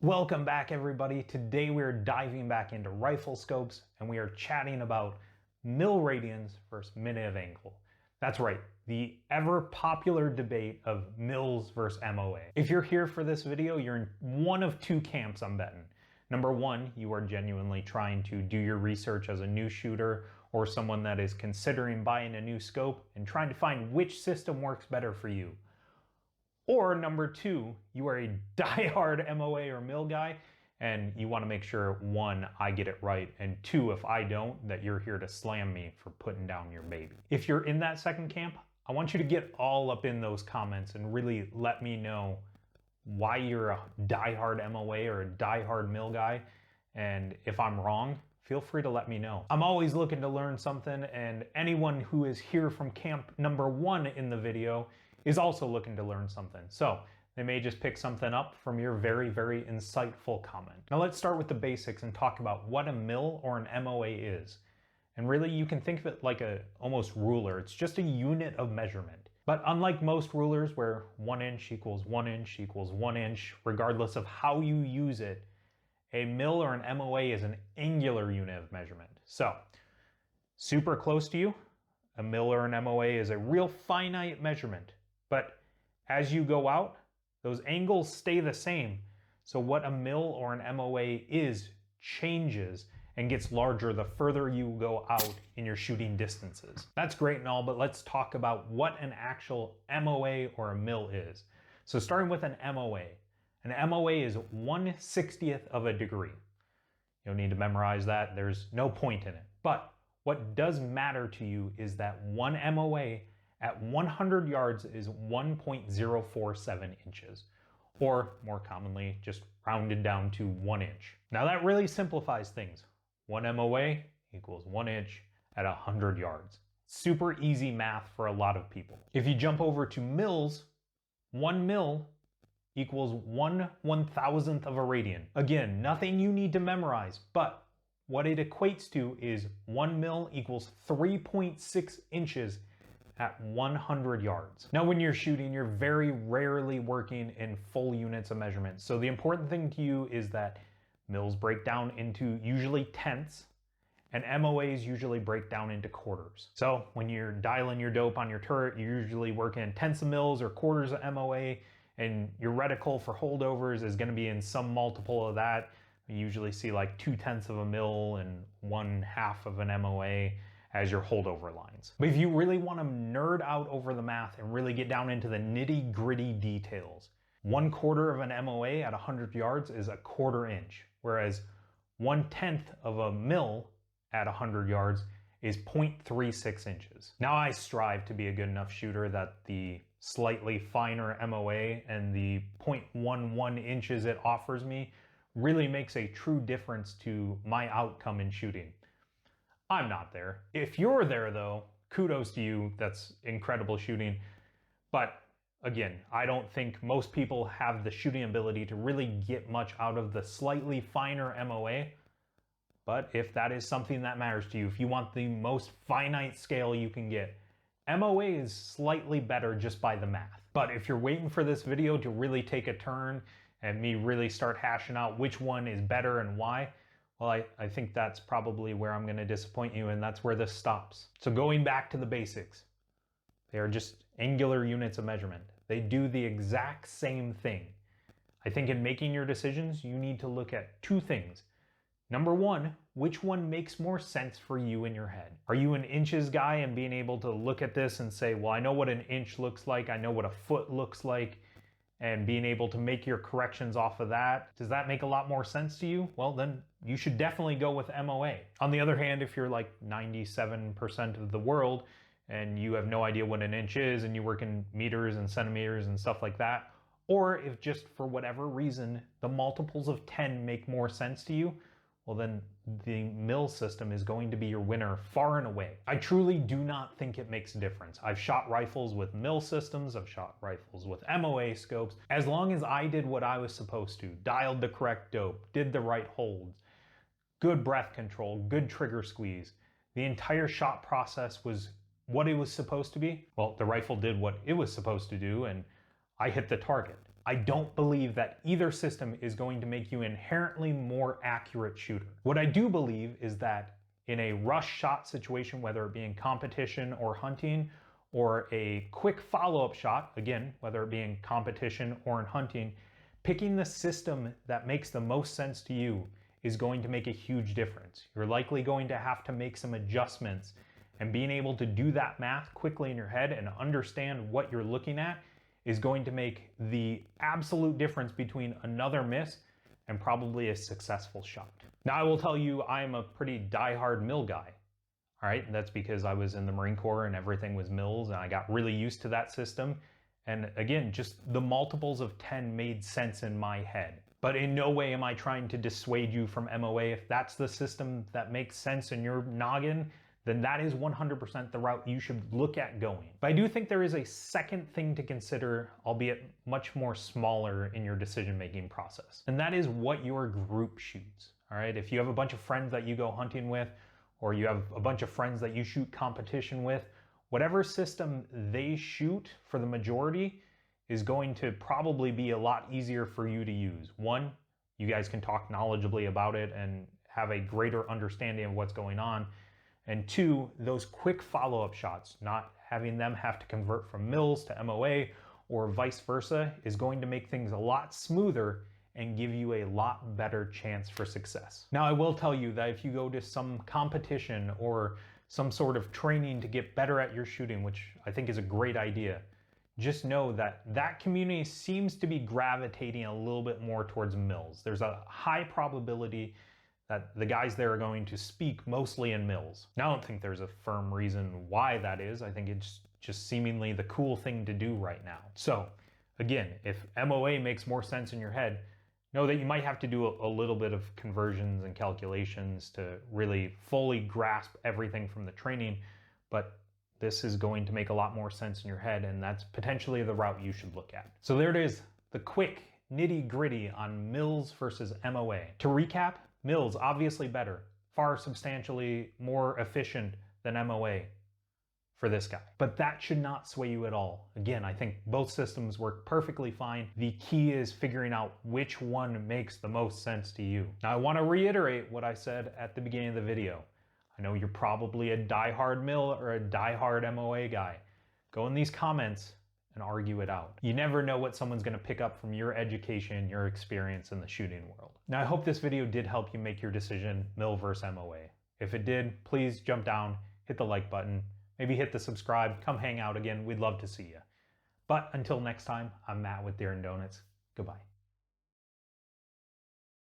Welcome back, everybody. Today we're diving back into rifle scopes and we are chatting about mil radians versus minute of angle. That's right, the ever popular debate of mils versus MOA. If you're here for this video, you're in one of two camps, I'm betting. Number one, you are genuinely trying to do your research as a new shooter or someone that is considering buying a new scope and trying to find which system works better for you. Or number two, you are a diehard MOA or mil guy and you want to make sure, one, I get it right, and two, if I don't, that you're here to slam me for putting down your baby. If you're in that second camp, I want you to get all up in those comments and really let me know why you're a diehard MOA or a diehard mil guy. And if I'm wrong, feel free to let me know. I'm always looking to learn something, and anyone who is here from camp number one in the video is also looking to learn something. So they may just pick something up from your very, very insightful comment. Now let's start with the basics and talk about what a mil or an MOA is. And really you can think of it like a almost ruler. It's just a unit of measurement. But unlike most rulers where 1 inch equals 1 inch equals 1 inch, regardless of how you use it, a mil or an MOA is an angular unit of measurement. So super close to you, a mil or an MOA is a real finite measurement. But as you go out, those angles stay the same. So what a mil or an MOA is changes and gets larger the further you go out in your shooting distances. That's great and all, but let's talk about what an actual MOA or a mil is. So starting with an MOA. An MOA is 1/60th of a degree. You don't need to memorize that. There's no point in it. But what does matter to you is that one MOA at 100 yards is 1.047 inches, or more commonly, just rounded down to 1 inch. Now that really simplifies things. One MOA equals 1 inch at 100 yards. Super easy math for a lot of people. If you jump over to mils, 1 mil equals 1/1000th of a radian. Again, nothing you need to memorize, but what it equates to is 1 mil equals 3.6 inches at 100 yards. Now when you're shooting, you're very rarely working in full units of measurement. So the important thing to you is that mils break down into usually tenths and MOAs usually break down into quarters. So when you're dialing your dope on your turret, you're usually working in tenths of mils or quarters of MOA, and your reticle for holdovers is gonna be in some multiple of that. You usually see like 2/10 of a mil and 1/2 of an MOA as your holdover lines. But if you really want to nerd out over the math and really get down into the nitty gritty details, 1/4 of an MOA at 100 yards is 1/4 inch, whereas 1/10 of a mil at 100 yards is 0.36 inches. Now I strive to be a good enough shooter that the slightly finer MOA and the 0.11 inches it offers me really makes a true difference to my outcome in shooting. I'm not there. If you're there though, kudos to you, that's incredible shooting. But again, I don't think most people have the shooting ability to really get much out of the slightly finer MOA. But if that is something that matters to you, if you want the most finite scale you can get, MOA is slightly better just by the math. But if you're waiting for this video to really take a turn and me really start hashing out which one is better and why, well, I think that's probably where I'm going to disappoint you, and that's where this stops. So going back to the basics, they are just angular units of measurement. They do the exact same thing. I think in making your decisions, you need to look at two things. Number one, which one makes more sense for you in your head? Are you an inches guy and being able to look at this and say, well, I know what an inch looks like, I know what a foot looks like, and being able to make your corrections off of that? Does that make a lot more sense to you? Well, then you should definitely go with MOA. On the other hand, if you're like 97% of the world and you have no idea what an inch is and you work in meters and centimeters and stuff like that, or if just for whatever reason the multiples of 10 make more sense to you, well then the mil system is going to be your winner far and away. I truly do not think it makes a difference. I've shot rifles with mil systems, I've shot rifles with MOA scopes. As long as I did what I was supposed to, dialed the correct dope, did the right holds, good breath control, good trigger squeeze, the entire shot process was what it was supposed to be, well, the rifle did what it was supposed to do and I hit the target. I don't believe that either system is going to make you an inherently more accurate shooter. What I do believe is that in a rush shot situation, whether it be in competition or hunting, or a quick follow-up shot, again, whether it be in competition or in hunting, picking the system that makes the most sense to you is going to make a huge difference. You're likely going to have to make some adjustments, and being able to do that math quickly in your head and understand what you're looking at is going to make the absolute difference between another miss and probably a successful shot. Now, I will tell you, I'm a pretty diehard MIL guy. All right, and that's because I was in the Marine Corps and everything was MILs, and I got really used to that system. And again, just the multiples of 10 made sense in my head. But in no way am I trying to dissuade you from MOA. If that's the system that makes sense in your noggin, then that is 100% the route you should look at going. But I do think there is a second thing to consider, albeit much more smaller in your decision-making process. And that is what your group shoots. All right, if you have a bunch of friends that you go hunting with, or you have a bunch of friends that you shoot competition with, whatever system they shoot for the majority is going to probably be a lot easier for you to use. One, you guys can talk knowledgeably about it and have a greater understanding of what's going on. And two, those quick follow-up shots, not having them have to convert from MILs to MOA or vice versa, is going to make things a lot smoother and give you a lot better chance for success. Now, I will tell you that if you go to some competition or some sort of training to get better at your shooting, which I think is a great idea, just know that that community seems to be gravitating a little bit more towards MILs. There's a high probability that the guys there are going to speak mostly in MILs. Now, I don't think there's a firm reason why that is. I think it's just seemingly the cool thing to do right now. So again, if MOA makes more sense in your head, know that you might have to do a little bit of conversions and calculations to really fully grasp everything from the training, but this is going to make a lot more sense in your head, and that's potentially the route you should look at. So there it is, the quick nitty-gritty on MILs versus MOA. To recap, MILs obviously better, far substantially more efficient than MOA for this guy. But that should not sway you at all. Again, I think both systems work perfectly fine. The key is figuring out which one makes the most sense to you. Now, I want to reiterate what I said at the beginning of the video. I know you're probably a diehard MIL or a diehard MOA guy. Go in these comments and argue it out. You never know what someone's going to pick up from your education, your experience in the shooting world. Now, I hope this video did help you make your decision, MIL versus MOA. If it did, please jump down, hit the like button, maybe hit the subscribe, come hang out again. We'd love to see you. But until next time, I'm Matt with Deer and Donuts. Goodbye.